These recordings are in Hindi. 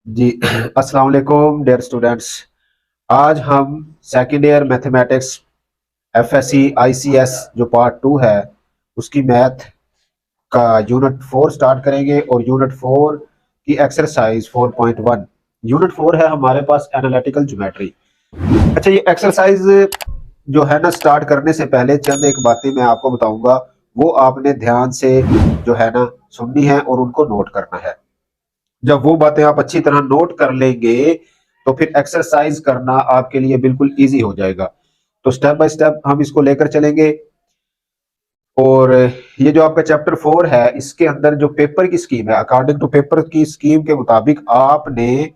जी अस्सलाम वालेकुम डियर स्टूडेंट्स। आज हम second year mathematics FSc ICS जो पार्ट 2 है उसकी मैथ का यूनिट 4 स्टार्ट करेंगे और यूनिट 4 की एक्सरसाइज 4.1। यूनिट 4 है हमारे पास एनालिटिकल ज्योमेट्री। अच्छा, ये एक्सरसाइज जो है ना, स्टार्ट करने से पहले चंद एक बातें मैं आपको बताऊंगा, वो आपने ध्यान से जो है ना सुननी है और उनको नोट करना है। जब वो बातें आप अच्छी तरह नोट कर लेंगे तो फिर एक्सरसाइज करना आपके लिए बिल्कुल इजी हो जाएगा। तो स्टेप बाय स्टेप हम इसको लेकर चलेंगे। और ये जो आपका चैप्टर 4 है, इसके अंदर जो पेपर की स्कीम है, अकॉर्डिंग टू पेपर की स्कीम के मुताबिक आपने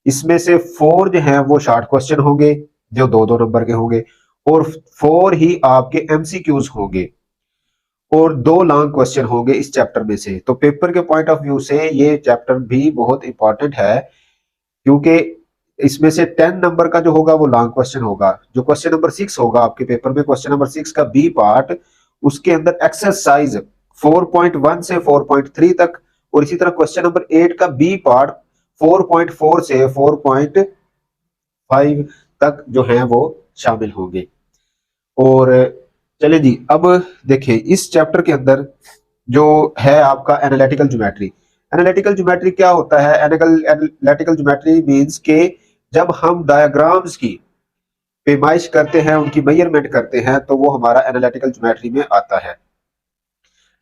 इसमें से 4 जो हैं वो शॉर्ट क्वेश्चन होंगे जो 2-2 नंबर के होंगे, और 4 ही आपके एमसीक्यूज होंगे, और 2 लॉन्ग क्वेश्चन होंगे इस चैप्टर में से। तो पेपर के पॉइंट ऑफ व्यू से ये चैप्टर भी बहुत इंपॉर्टेंट है, क्योंकि इसमें से 10 नंबर का जो होगा वो लॉन्ग क्वेश्चन होगा। जो क्वेश्चन नंबर 6 होगा आपके पेपर में, क्वेश्चन नंबर 6 का बी पार्ट, उसके अंदर एक्सरसाइज 4.1 से 4.3 तक, और इसी तरह क्वेश्चन नंबर 8 का बी पार्ट 4.4 से 4.5 तक जो है वो शामिल होंगे। और चले जी, अब देखिए इस चैप्टर के अंदर जो है आपका एनालिटिकल ज्योमेट्री। एनालिटिकल ज्योमेट्री क्या होता है? एनालिटिकल ज्योमेट्री मींस के जब हम डायग्राम्स की पेमाइश करते हैं, उनकी मेजरमेंट करते हैं, तो वो हमारा एनालिटिकल ज्योमेट्री में आता है।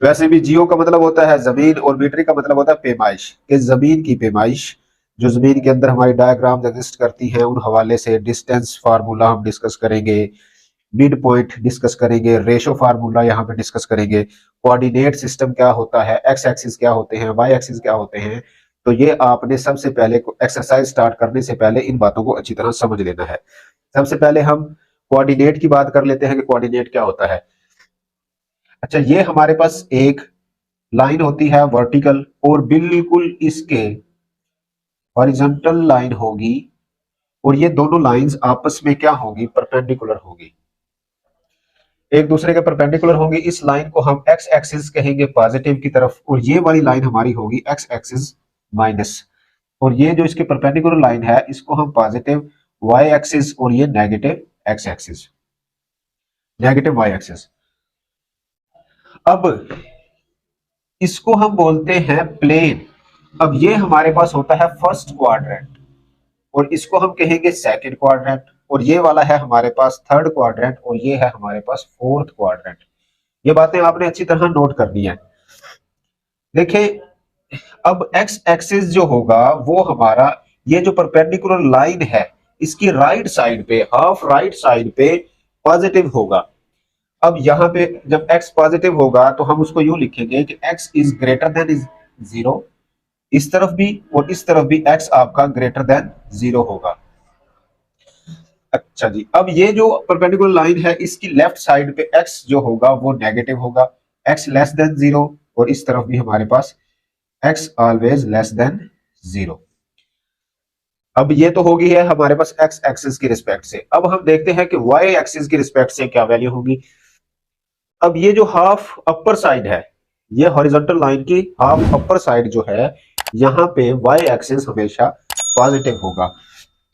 वैसे भी जियो का मतलब होता है जमीन, और मीट्री का मतलब होता है पेमाइश, कि जमीन की पेमाइश, जो जमीन के अंदर हमारी डायग्राम्स एग्जिस्ट करती हैं, उन हवाले से डिस्टेंस फार्मूला हम डिस्कस करेंगे, मिड पॉइंट डिस्कस करेंगे, रेशो फार्मूला यहाँ पे डिस्कस करेंगे, कोऑर्डिनेट सिस्टम क्या होता है, एक्स एक्सिस क्या होते हैं, वाई एक्सिस क्या होते हैं। तो ये आपने सबसे पहले एक्सरसाइज स्टार्ट करने से पहले इन बातों को अच्छी तरह समझ लेना है। सबसे पहले हम कोऑर्डिनेट की बात कर लेते हैं कि कोऑर्डिनेट क्या होता है। अच्छा, ये हमारे पास एक लाइन होती है वर्टिकल, और बिल्कुल इसके हॉरिजॉन्टल लाइन होगी, और ये दोनों लाइंस आपस में क्या होगी? परपेंडिकुलर होगी, एक दूसरे के परपेंडिकुलर होंगी। इस लाइन को हम एक्स एक्सिस कहेंगे पॉजिटिव की तरफ, और ये वाली लाइन हमारी होगी एक्स एक्सिस माइनस। और ये जो इसके परपेंडिकुलर लाइन है, इसको हम पॉजिटिव वाई एक्सिस, और ये negative X axis, negative Y axis. अब इसको हम बोलते हैं प्लेन। अब ये हमारे पास होता है फर्स्ट क्वाड्रेंट, और इसको हम कहेंगे सेकंड क्वाड्रेंट, और ये वाला है हमारे पास थर्ड क्वाड्रेंट, और ये है हमारे पास फोर्थ क्वाड्रेंट। ये बातें आपने अच्छी तरह नोट करनी है। देखिए, अब एक्स एक्सिस जो होगा वो हमारा, ये जो परपेंडिकुलर लाइन है, इसकी राइट साइड पे, हाफ राइट साइड पे पॉजिटिव होगा। अब यहाँ पे जब एक्स पॉजिटिव होगा तो हम उसको यूं लिखेंगे कि x is greater than is 0, इस तरफ भी और इस तरफ भी एक्स आपका ग्रेटर देन 0 होगा। अच्छा जी, अब ये जो परपेंडिकुलर लाइन है, इसकी लेफ्ट साइड पे एक्स जो होगा वो नेगेटिव होगा, एक्स लेस देन 0, और इस तरफ भी हमारे पास एक्स ऑलवेज लेस देन 0। अब ये तो होगी है हमारे पास एक्स एक्सिस की रिस्पेक्ट से। अब हम देखते हैं कि वाई एक्सिस की रिस्पेक्ट से क्या वैल्यू होगी। अब ये जो हाफ अपर साइड है, ये हॉरिजॉन्टल लाइन की हाफ अपर साइड जो है, यहाँ पे वाई एक्सिस हमेशा पॉजिटिव होगा।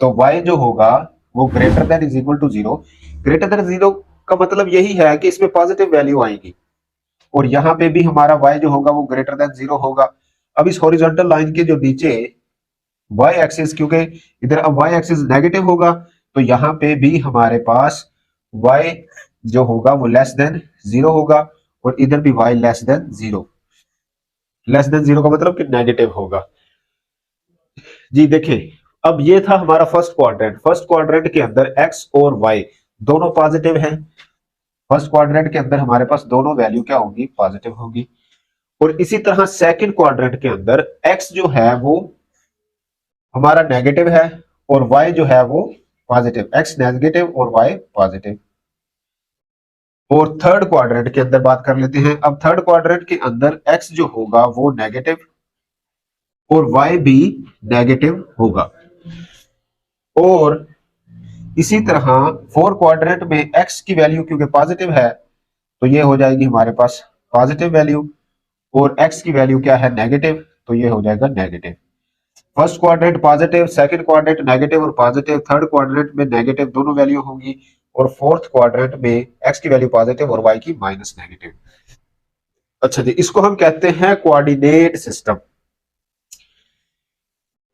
तो वाई जो होगा वो greater than is equal to 0। Greater than 0 का मतलब यही है कि इसमें पॉजिटिव वैल्यू आएगी, और यहाँ पे भी हमारा वाई जो होगा वो ग्रेटर देन 0 होगा। अब इस हॉरिजॉन्टल लाइन के जो नीचे वाई एक्सिस, क्योंकि इधर अब वाई एक्सिस नेगेटिव होगा, तो यहाँ पे भी हमारे पास वाई जो होगा वो लेस देन 0 होगा, और इधर भी Y less than 0। Less than 0 का मतलब कि नेगेटिव होगा। जी देखिए, अब ये था हमारा फर्स्ट क्वाड्रेंट। फर्स्ट क्वाड्रेंट के अंदर एक्स और वाई दोनों पॉजिटिव हैं। फर्स्ट क्वाड्रेंट के अंदर हमारे पास दोनों वैल्यू क्या होगी? पॉजिटिव होगी। और इसी तरह सेकंड क्वाड्रेंट के अंदर एक्स जो है वो हमारा नेगेटिव है, और y जो है वो पॉजिटिव, x नेगेटिव और y पॉजिटिव। और थर्ड क्वाड्रेंट के अंदर बात कर लेते हैं। अब थर्ड क्वाड्रेंट के अंदर x जो होगा वो नेगेटिव, और y भी नेगेटिव होगा। और इसी तरह फोर्थ क्वाड्रेंट में x की वैल्यू क्योंकि पॉजिटिव है, तो ये हो जाएगी हमारे पास पॉजिटिव वैल्यू, और x की वैल्यू क्या है? नेगेटिव, तो ये हो जाएगा negative. First quadrant positive, second quadrant negative और पॉजिटिव, थर्ड क्वाड्रेंट में नेगेटिव दोनों वैल्यू होंगी और फोर्थ क्वाड्रेंट में एक्स की वैल्यू पॉजिटिव और वाई की माइनस नेगेटिव। अच्छा जी, इसको हम कहते हैं कोऑर्डिनेट सिस्टम।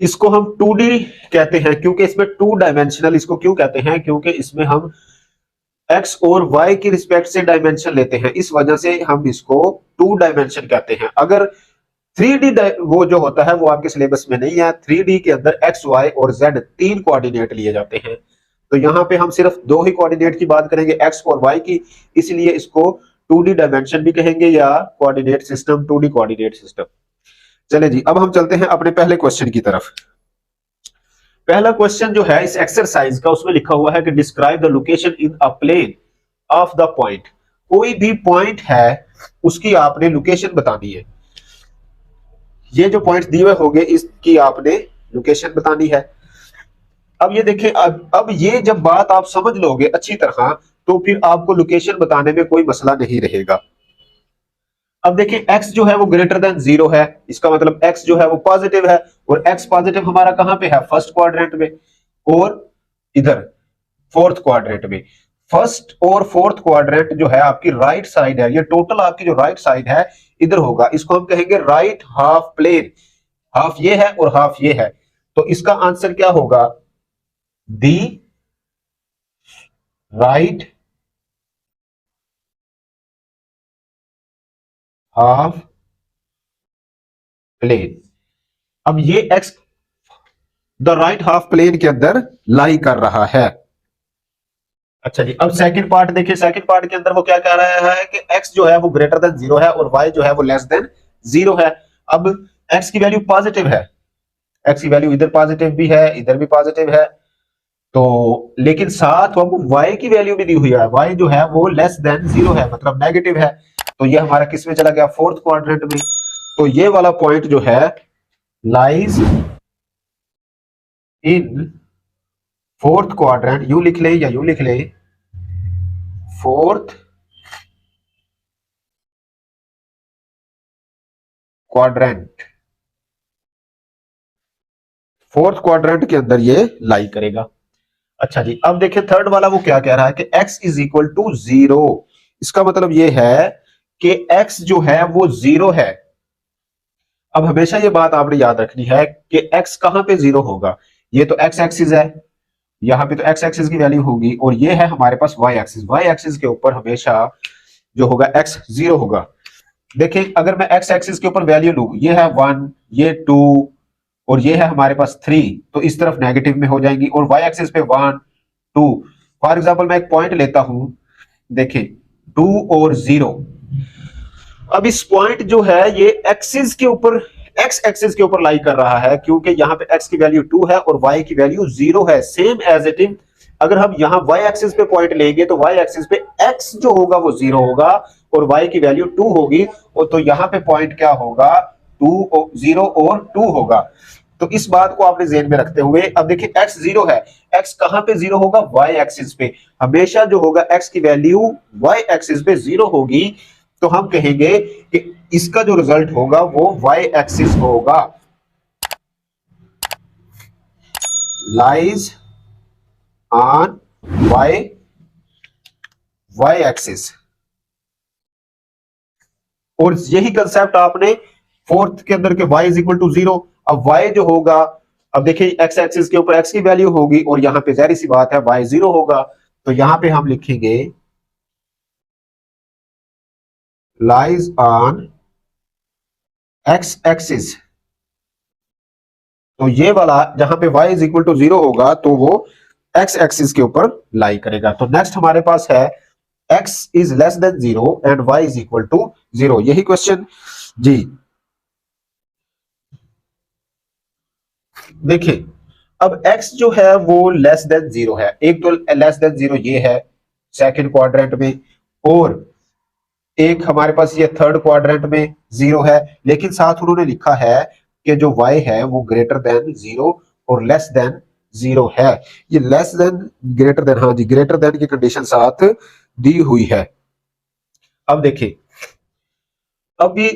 इसको हम 2D कहते हैं क्योंकि इसमें टू डायमेंशनल, इसको क्यों कहते हैं, क्योंकि इसमें हम एक्स और वाई की रिस्पेक्ट से डायमेंशन लेते हैं, इस वजह से हम इसको 2 डायमेंशन कहते हैं। अगर 3D वो जो होता है वो आपके सिलेबस में नहीं है। 3D के अंदर एक्स वाई और जेड 3 कोऑर्डिनेट लिए जाते हैं, तो यहाँ पे हम सिर्फ 2 ही कोऑर्डिनेट की बात करेंगे, एक्स और वाई की, इसलिए इसको 2D डायमेंशन भी कहेंगे या coordinate system, 2D coordinate system. चले जी, अब हम चलते हैं अपने पहले क्वेश्चन की तरफ। पहला क्वेश्चन जो है इस एक्सरसाइज का, उसमें लिखा हुआ है कि describe the location in a plane of the point. कोई भी पॉइंट है उसकी आपने लोकेशन बतानी है। ये जो पॉइंट दिए हुए होंगे इसकी आपने लोकेशन बतानी है। अब ये देखें, अब ये जब बात आप समझ लोगे अच्छी तरह तो फिर आपको लोकेशन बताने में कोई मसला नहीं रहेगा। अब देखिए x जो है वो ग्रेटर देन 0 है, इसका मतलब x जो है वो पॉजिटिव है, और x पॉजिटिव हमारा कहां पे है, फर्स्ट क्वाड्रेंट में और इधर फोर्थ क्वाड्रेंट में। फर्स्ट और फोर्थ क्वाड्रेंट जो है आपकी राइट साइड है, ये टोटल आपकी जो राइट साइड है इधर होगा, इसको हम कहेंगे राइट हाफ प्लेन। हाफ ये है और हाफ ये है, तो इसका आंसर क्या होगा, दी राइट हाफ प्लेन। अब ये x the right half plane के अंदर लाई कर रहा है। अच्छा जी, अब सेकंड पार्ट देखिए, सेकंड पार्ट के अंदर वो क्या कह रहा है कि x जो है वो ग्रेटर देन 0 है और y जो है वो लेस देन 0 है। अब x की वैल्यू पॉजिटिव है, x की वैल्यू इधर पॉजिटिव भी है इधर भी पॉजिटिव है, तो लेकिन साथ हमको y की वैल्यू भी दी हुई है, y जो है वो लेस देन 0 है, मतलब नेगेटिव है। तो ये हमारा किस में चला गया, फोर्थ क्वाड्रेंट में। तो ये वाला पॉइंट जो है lies in fourth quadrant, you लिख ले या यू लिख ले, फोर्थ क्वाड्रेंट। फोर्थ क्वाड्रेंट के अंदर ये लाई करेगा। अच्छा जी, अब देखिए थर्ड वाला वो क्या कह रहा है कि x इज इक्वल टू 0। इसका मतलब ये है कि x जो है वो 0 है। अब हमेशा ये बात आपने याद रखनी है कि x कहां पे 0 होगा, ये तो x एक्सिस है, यहां पे तो x एक्सिस की वैल्यू होगी, और ये है हमारे पास y एक्सिस। y एक्सिस के ऊपर हमेशा जो होगा x 0 होगा। देखिए अगर मैं x एक्सिस के ऊपर वैल्यू लूं, ये है 1, ये 2 और ये है हमारे पास 3, तो इस तरफ नेगेटिव में हो जाएंगी, और y एक्सिस पे 1 2। फॉर एग्जांपल मैं एक पॉइंट लेता हूं, देखिए 2 और 0। अब इस पॉइंट जो है ये एक्सिस के ऊपर, x एक्सिस के ऊपर लाई कर रहा है, क्योंकि यहाँ पे x की वैल्यू 2 है और y की वैल्यू 0 है, सेम एज इट इज। अगर हम यहाँ y एक्सिस पे पॉइंट लेंगे तो y एक्सिस पे x जो होगा वो 0 होगा और y की वैल्यू 2 होगी, और तो यहाँ पे पॉइंट क्या होगा, 2 0 और 2 होगा। तो इस बात को आपने ज़हन में रखते हुए, अब देखिए x 0 है, x कहां पे 0 होगा, y एक्सिस पे। हमेशा जो होगा x की वैल्यू y एक्सिस पे 0 होगी, तो हम कहेंगे कि इसका जो रिजल्ट होगा वो y एक्सिस होगा, लाइज ऑन y एक्सिस। और यही कंसेप्ट आपने फोर्थ के अंदर के y इज इक्वल टू 0। अब y जो होगा, अब देखिए x एक्सिस के ऊपर x की वैल्यू होगी और यहां पे जाहिर सी बात है y 0 होगा, तो यहां पे हम लिखेंगे लाइज ऑन x एक्सिस। तो ये वाला जहां पे y इज इक्वल टू 0 होगा तो वो x एक्सिस के ऊपर लाई करेगा। तो नेक्स्ट हमारे पास है x is less than 0 and y is equal to 0, यही क्वेश्चन जी। देखिए अब x जो है वो लेस देन 0 है, एक तो लेस देन 0 ये है सेकंड क्वाड्रेंट में, और एक हमारे पास ये थर्ड क्वाड्रेंट में 0 है, लेकिन साथ उन्होंने लिखा है कि जो y है वो ग्रेटर देन 0 और लेस देन 0 है। ये लेस देन ग्रेटर देन, हाँ जी, ग्रेटर देन की कंडीशन साथ दी हुई है। अब देखिए, अभी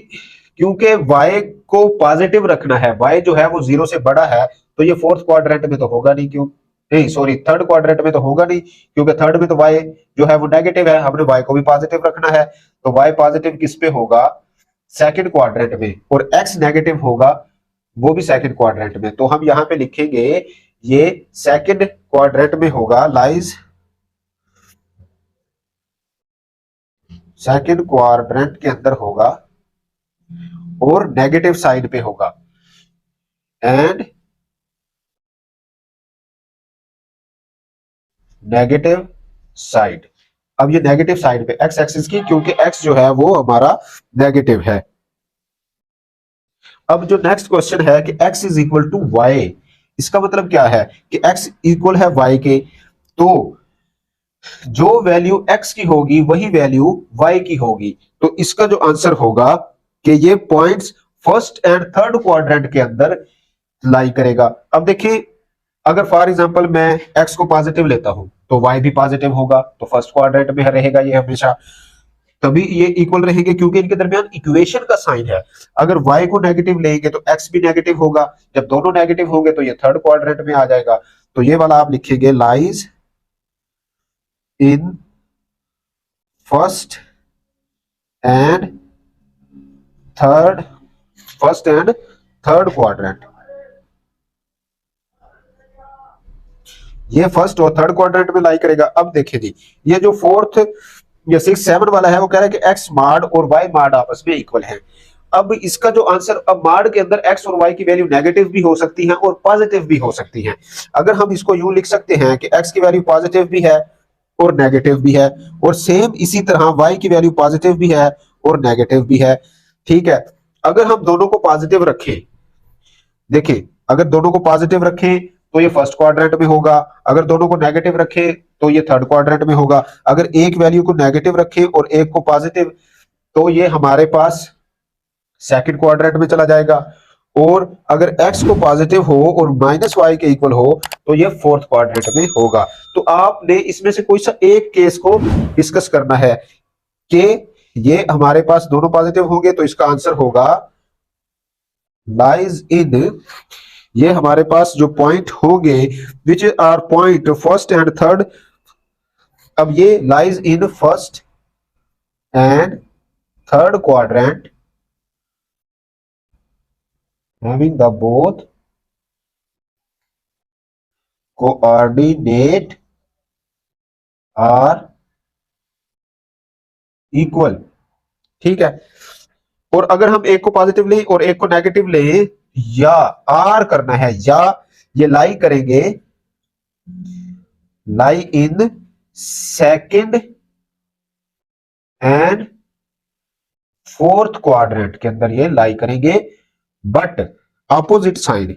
क्योंकि y को पॉजिटिव रखना है, y जो है वो 0 से बड़ा है, तो ये फोर्थ क्वाड्रेंट में तो होगा नहीं, क्यों नहीं सॉरी थर्ड क्वाड्रेंट में तो होगा नहीं, क्योंकि थर्ड में तो y जो है वो नेगेटिव है, हमने y को भी पॉजिटिव रखना है, तो y पॉजिटिव किस पे होगा, सेकंड क्वाड्रेंट में, और x नेगेटिव होगा वो भी सेकंड क्वाड्रेंट में। तो हम यहां पे लिखेंगे ये सेकंड क्वाड्रेंट में होगा, लाइज सेकंड क्वाड्रेंट के अंदर होगा और नेगेटिव साइड पे होगा, एंड नेगेटिव साइड। अब ये नेगेटिव साइड पे एक्स एक्सिस की, क्योंकि एक्स जो है वो हमारा नेगेटिव है। अब जो नेक्स्ट क्वेश्चन है कि x is equal to Y, इसका मतलब क्या है कि x इक्वल है y के, तो जो वैल्यू x की होगी वही वैल्यू y की होगी। तो इसका जो आंसर होगा कि ये points first and third quadrant के अंदर लाई करेगा। अब देखिए, अगर फॉर एग्जांपल मैं x को पॉजिटिव लेता हूं तो y भी पॉजिटिव होगा, तो फर्स्ट क्वाड्रेंट में रहेगा ये हमेशा, तभी ये इक्वल रहेंगे, क्योंकि इनके दरमियान इक्वेशन का साइन है। अगर y को नेगेटिव लेंगे तो x भी नेगेटिव होगा, जब दोनों नेगेटिव होंगे तो ये थर्ड क्वाड्रेंट में आ जाएगा। तो ये वाला आप लिखेंगे lies in first and third, first and third quadrant. ये फर्स्ट और थर्ड क्वाड्रेंट में लाई करेगा। अब देखिए जी, ये जो फोर्थ या 6 7 वाला है वो कह रहा है कि x माड और y माड आपस में इक्वल है। अब इसका जो आंसर, अब माड के अंदर x और y की वैल्यू नेगेटिव भी हो सकती है और पॉजिटिव भी हो सकती है। अगर हम इसको यूं लिख सकते हैं कि x की वैल्यू पॉजिटिव भी है और नेगेटिव भी है, और सेम इसी तरह y की वैल्यू पॉजिटिव भी है और नेगेटिव भी है। ठीक है, अगर हम दोनों को पॉजिटिव रखें, देखिए अगर दोनों को पॉजिटिव रखें तो ये फर्स्ट क्वाड्रेंट में होगा, अगर दोनों को नेगेटिव रखें तो ये थर्ड क्वाड्रेंट में होगा। अगर एक वैल्यू को नेगेटिव रखें और एक को पॉजिटिव, तो ये हमारे पास सेकंड क्वाड्रेंट में चला जाएगा, और अगर x को पॉजिटिव हो और माइनस वाई के इक्वल हो तो ये फोर्थ क्वाड्रेंट में होगा। तो आपने इसमें से कोई सा एक केस को डिस्कस करना है कि ये हमारे पास दोनों पॉजिटिव होंगे, तो इसका आंसर होगा लाइज इन, ये हमारे पास जो पॉइंट होंगे which are point first and third, अब ये lies in first and third quadrant having the both coordinate are equal. ठीक है, और अगर हम एक को पॉजिटिव लें और एक को नेगेटिव लें, या आर करना है, या ये लाई करेंगे, lie in second and fourth quadrant के अंदर ये लाई करेंगे, but opposite sign,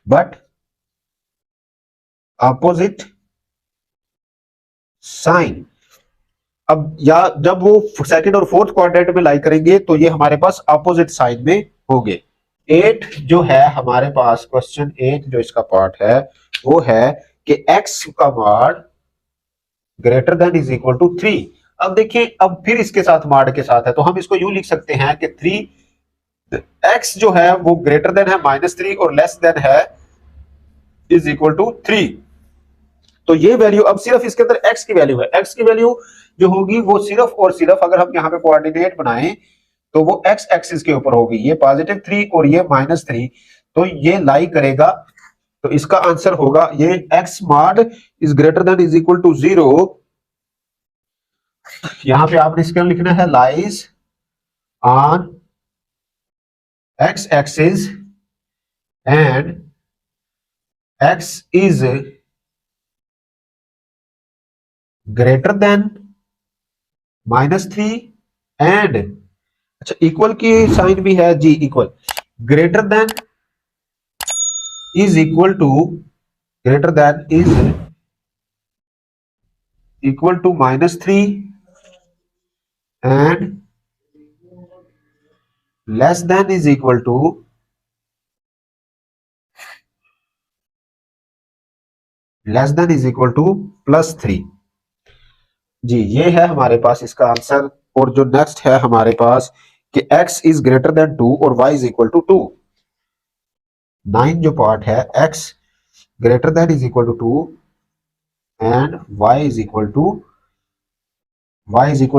but opposite sign. अब या जब वो सेकंड और फोर्थ क्वाड्रेंट में लाई करेंगे तो ये हमारे पास ऑपोजिट साइन में होंगे। 8 जो है हमारे पास, क्वेश्चन 8 जो इसका पार्ट है वो है कि x का mod greater than is equal to 3। अब देखिए, अब फिर इसके साथ माड के साथ है, तो हम इसको यूं लिख सकते हैं कि 3x जो है वो ग्रेटर देन है -3 और लेस देन है इज इक्वल टू 3। तो ये वैल्यू, अब सिर्फ इसके अंदर x की वैल्यू है, x की वैल्यू जो होगी वो सिर्फ और सिर्फ, अगर हम यहाँ पे कोऑर्डिनेट बनाएं तो वो x एक्सिस के ऊपर होगी, ये +3 और ये -3, तो ये लाई करेगा। तो इसका आंसर होगा ये x mod is greater than is equal to 0। यहां पे आपने इसका लिखना है lies on x axis and x is greater than -3 and, अच्छा इक्वल की साइन भी है जी, equal, greater than is equal to, greater than is equal to -3 and less than is equal to +3। जी ये है हमारे पास इसका आंसर। और जो नेक्स्ट है हमारे पास कि x इज ग्रेटर देन 2 और y इज इक्वल टू 2। 9 जो पार्ट है x greater than is equal to 2 and y is equal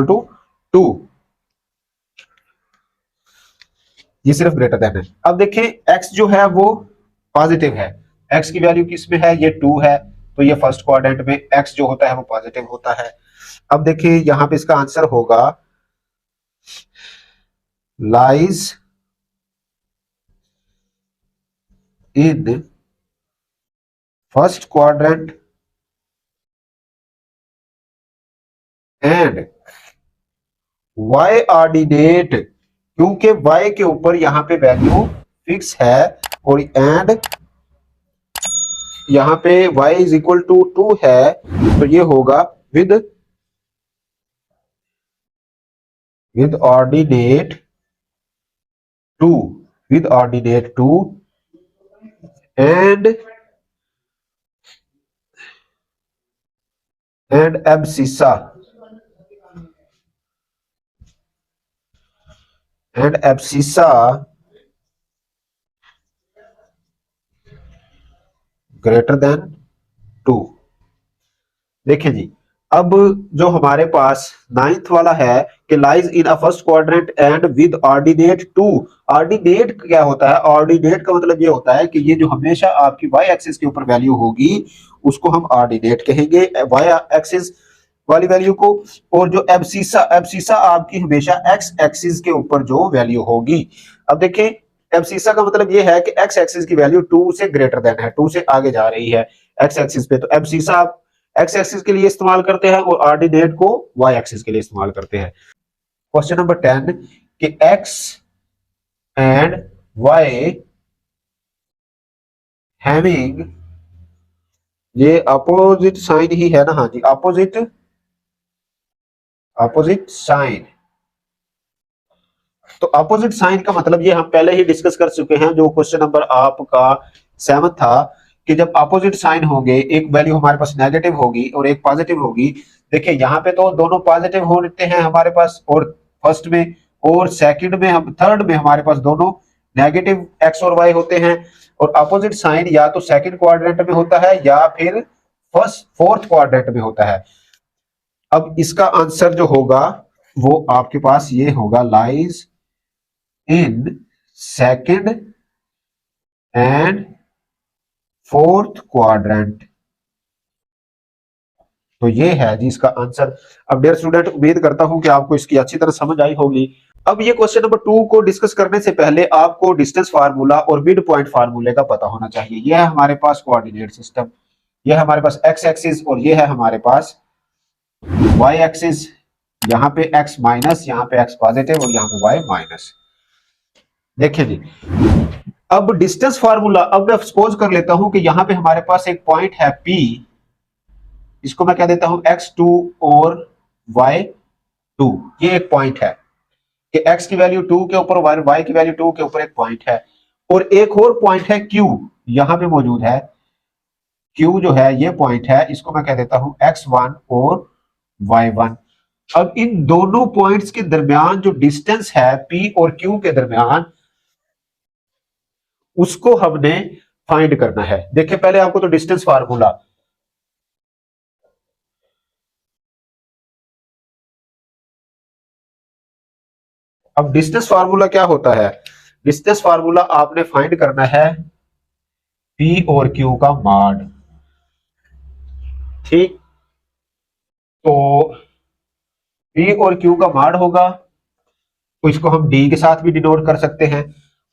to 2। ये सिर्फ ग्रेटर देन है। अब देखिए x जो है वो पॉजिटिव है, x की वैल्यू किस में है, ये 2 है, तो ये फर्स्ट क्वाड्रेंट में x जो होता है वो पॉजिटिव होता है। अब देखिए यहां पे इसका आंसर होगा lies in first quadrant and y ordinate, क्योंकि y के ऊपर यहां पे वैल्यू फिक्स है और एंड यहां पे y इज इक्वल टू 2 है, तो ये होगा with ordinate 2, with ordinate 2 and abscissa greater than 2। देखिए जी, अब जो हमारे पास 9th वाला है कि lies in a first quadrant and with ordinate 2। Ordinate क्या होता है? ऑर्डिनेट का मतलब ये होता है कि ये जो हमेशा आपकी y एक्सिस के ऊपर वैल्यू होगी उसको हम ऑर्डिनेट कहेंगे, y एक्सिस वाली वैल्यू को। और जो एब्सिसा आपकी हमेशा x एक्सिस के ऊपर जो वैल्यू होगी। अब देखिए एब्सिसा का मतलब ये है कि x एक्सिस की वैल्यू 2 से ग्रेटर देन है, 2 से आगे जा रही है x एक्सिस पे, तो एब्सिसा आप x एक्सिस के लिए इस्तेमाल करते हैं और ऑर्डिनेट को y एक्सिस के लिए इस्तेमाल करते हैं। क्वेश्चन नंबर 10 कि x एंड y हैविंग, ये अपोजिट साइन ही है ना? हाँ जी, अपोजिट साइन। तो अपोजिट साइन का मतलब ये हम पहले ही डिस्कस कर चुके हैं, जो क्वेश्चन नंबर आपका 7 था, कि जब अपोजिट साइन होंगे, एक वैल्यू हमारे पास नेगेटिव होगी और एक पॉजिटिव होगी। देखिए यहाँ पे तो दोनों पॉजिटिव होते हैं हमारे पास, और फर्स्ट में और सेकंड में, हम थर्ड में हमारे पास दोनों नेगेटिव एक्स और वाई होते हैं। और अपोजिट साइन या तो सेकंड क्वाड्रेंट में होता है या फिर फोर्थ क्वाड्रेंट में होता है। अब इसका आंसर जो होगा वो आपके पास ये होगा, lies in second and fourth quadrant. तो ये है जी इसका आंसर। अब डियर स्टूडेंट, उम्मीद करता हूं कि आपको इसकी अच्छी तरह समझ आई होगी। अब ये क्वेश्चन नंबर 2 को डिस्कस करने से पहले आपको डिस्टेंस फार्मूला और मिड पॉइंट फार्मूले का पता होना चाहिए। यह है हमारे पास कोऑर्डिनेट सिस्टम, यह है हमारे पास एक्स एक्सिस और यह है हमारे पास वाई एक्सिस। यहाँ पे एक्स माइनस, यहाँ पे एक्स पॉजिटिव और यहाँ पे वाई माइनस। देखिए जी, अब डिस्टेंस फार्मूला, अब मैं सपोज कर लेता हूं कि यहां पे हमारे पास एक पॉइंट है P, इसको मैं कह देता हूं x2 और y2। ये एक पॉइंट है कि x की वैल्यू 2 के ऊपर, y की वैल्यू 2 के ऊपर एक पॉइंट है। और एक और पॉइंट है Q, यहां पे मौजूद है Q जो है ये पॉइंट है, इसको मैं कह देता हूं x1 और y1। अब इन दोनों पॉइंट्स के दरमियान जो डिस्टेंस है P और Q के दरमियान, उसको हमने फाइंड करना है। देखिए पहले आपको तो डिस्टेंस फार्मूला, अब डिस्टेंस फार्मूला क्या होता है? डिस्टेंस फार्मूला आपने फाइंड करना है P और Q का मॉड। ठीक, तो P और Q का मॉड होगा, तो इसको हम D के साथ भी डिनोट कर सकते हैं।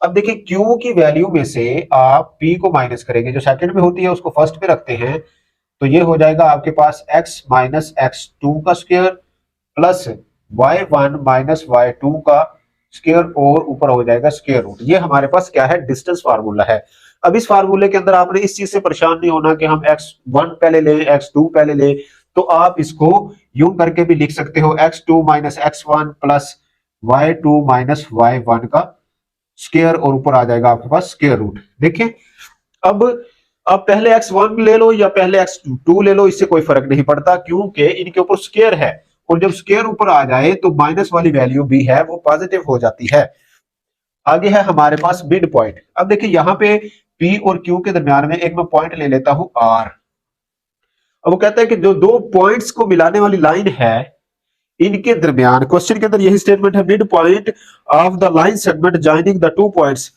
अब देखिए Q की वैल्यू में से आप P को माइनस करेंगे, जो सेकंड में होती है उसको फर्स्ट में रखते हैं, तो ये हो जाएगा आपके पास x माइनस x2 का square plus y1 minus y2 का स्क्वायर और ऊपर हो जाएगा स्क्वायर रूट। ये हमारे पास क्या है? डिस्टेंस फार्मूला है। अब इस फार्मूले के अंदर आपने इस चीज से परेशान नहीं होना कि हम x1 पहले लें, x2 पहले लें, तो आप इसको यूं करके भी लिख सकते हो, x2 minus x1 plus y2 minus y1 का स्क्वायर और ऊपर आ जाएगा आपके पास स्क्वायर रूट। देखिए अब आप पहले x1 ले लो या पहले x2 ले लो, इससे कोई फर्क नहीं पड़ता, क्योंकि इनके ऊपर स्क्वायर है और जब स्क्वायर ऊपर आ जाए तो माइनस वाली वैल्यू भी है वो पॉजिटिव हो जाती है। आगे है हमारे पास मिड पॉइंट। अब देखिए यहाँ पे P और Q के दरमियान में एक मैं पॉइंट ले लेता हूं R। अब वो कहता है कि जो दो पॉइंट्स को मिलाने वाली लाइन है इनके दरमियान, क्वेश्चन के अंदर यही स्टेटमेंट है, mid point of the line segment joining the two points.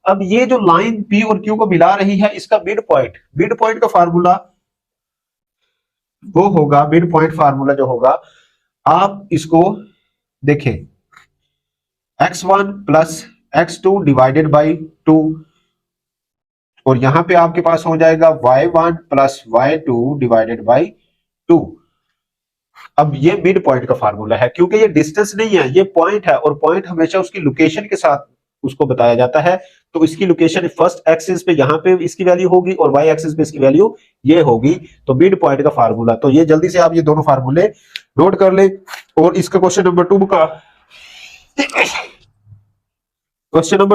अब ये जो लाइन P और Q को मिला रही है इसका मिड पॉइंट का फार्मूला वो होगा, मिड पॉइंट फार्मूला जो होगा, आप इसको देखें, x1 plus x2 divided by 2, और यहां पे आपके पास हो जाएगा y1 plus y2 divided by 2। अब ये मिड पॉइंट का फार्मूला है, क्योंकि ये डिस्टेंस नहीं है, ये पॉइंट है, और पॉइंट हमेशा उसकी लोकेशन के साथ उसको बताया जाता है। तो इसकी लोकेशन फर्स्ट एक्सिस पे यहाँ पे इसकी वैल्यू होगी और वाई एक्सिस पे इसकी वैल्यू ये होगी। तो मिड पॉइंट का फार्मूला, तो ये जल्दी से आप ये दोनों फार्मूले नोट कर ले। और इसका क्वेश्चन नंबर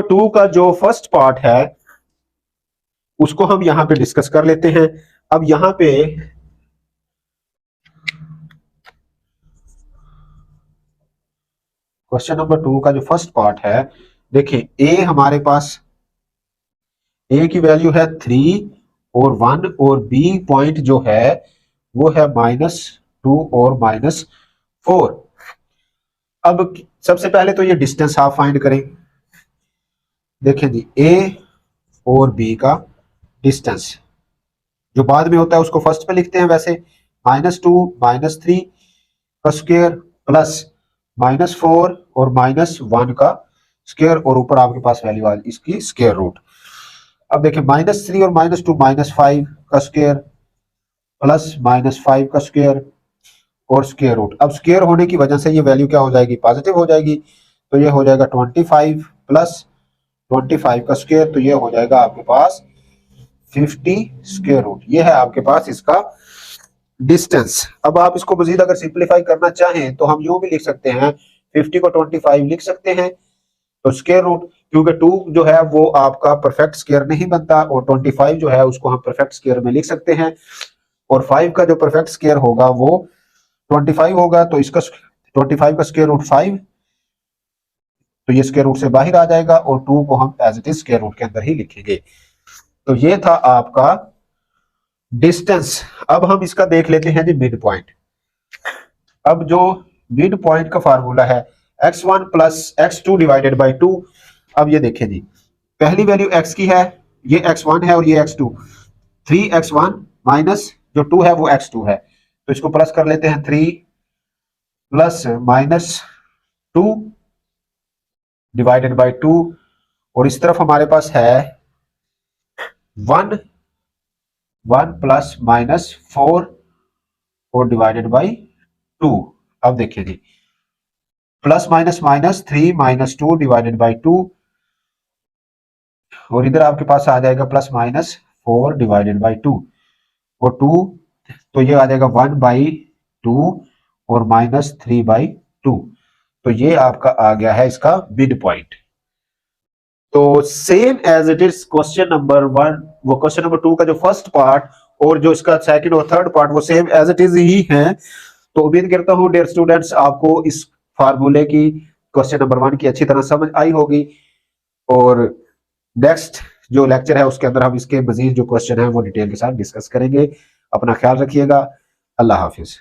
2 का जो फर्स्ट पार्ट है उसको हम यहां पे डिस्कस कर लेते हैं। अब यहां पे क्वेश्चन नंबर 2 का जो फर्स्ट पार्ट है, देखिए ए हमारे पास, ए की वैल्यू है 3 और 1, और बी पॉइंट जो है वो है -2 और -4। अब सबसे पहले तो ये डिस्टेंस आप फाइंड करें। देखें जी, ए और बी का डिस्टेंस जो बाद में होता है उसको फर्स्ट पे लिखते हैं वैसे, -2 -3 का स्क्वायर प्लस -4 और -1 का स्क्वायर, और ऊपर आपके पास वैल्यू आ इसकी स्क्वायर रूट। अब देखिए -3 और -2 -5 का स्क्वायर प्लस -5 का स्क्वायर और स्क्वायर रूट। अब स्क्वायर होने की वजह से ये वैल्यू क्या हो जाएगी, पॉजिटिव हो जाएगी। तो ये हो जाएगा 25 प्लस 25 का स्क्वायर, तो ये हो जाएगा आपके पास 50 स्क्वायर रूट। ये है आपके पास इसका डिस्टेंस। अब आप इसको मजीद अगर सिंप्लीफाई करना चाहें तो हम यूं भी लिख सकते हैं, 50 को 25 लिख सकते हैं, तो स्क्वायर रूट, क्योंकि 2 जो है वो आपका परफेक्ट स्क्वायर नहीं बनता, और 25 जो है उसको हम परफेक्ट स्क्वायर में लिख सकते हैं, और 5 का जो परफेक्ट स्क्वायर होगा वो 25 होगा, तो इसका 25 का स्क्वायर रूट 5, तो ये स्क्वायर रूट से बाहर आ जाएगा, और 2 को हम as it is square root के अंदर ही लिखेंगे। तो ये था आपका डिस्टेंस। अब हम इसका देख लेते हैं जी मिड पॉइंट। अब जो मिड पॉइंट का फार्मूला है x1 plus x2 divided by 2। अब ये देखें जी, पहली वैल्यू x की है, ये x1 है और ये x2, 3x1 माइनस जो 2 है वो x2 है, तो इसको प्लस कर लेते हैं, 3 प्लस -2 डिवाइडेड बाई 2, और इस तरफ हमारे पास है 1 प्लस -4 और डिवाइडेड बाई 2। अब देखिए जी, plus minus minus 3 -2 divided by 2, और इधर आपके पास आ जाएगा +-4 डिवाइडेड बाई 2, और 2 तो ये आ जाएगा 1/2 और -3/2। तो ये आपका आ गया है इसका मिड पॉइंट। तो same as it is question number 1, वो क्वेश्चन नंबर 2 का जो फर्स्ट पार्ट और जो इसका सेकंड और थर्ड पार्ट वो सेम एज इट इज ही है। तो उम्मीद करता हूं डियर स्टूडेंट्स आपको इस फार्मूले की क्वेश्चन नंबर 1 की अच्छी तरह समझ आई होगी, और नेक्स्ट जो लेक्चर है उसके अंदर हम इसके मजीद जो क्वेश्चन है वो डिटेल के साथ डिस्कस करेंगे। अपना ख्याल रखिएगा। अल्लाह हाफिज।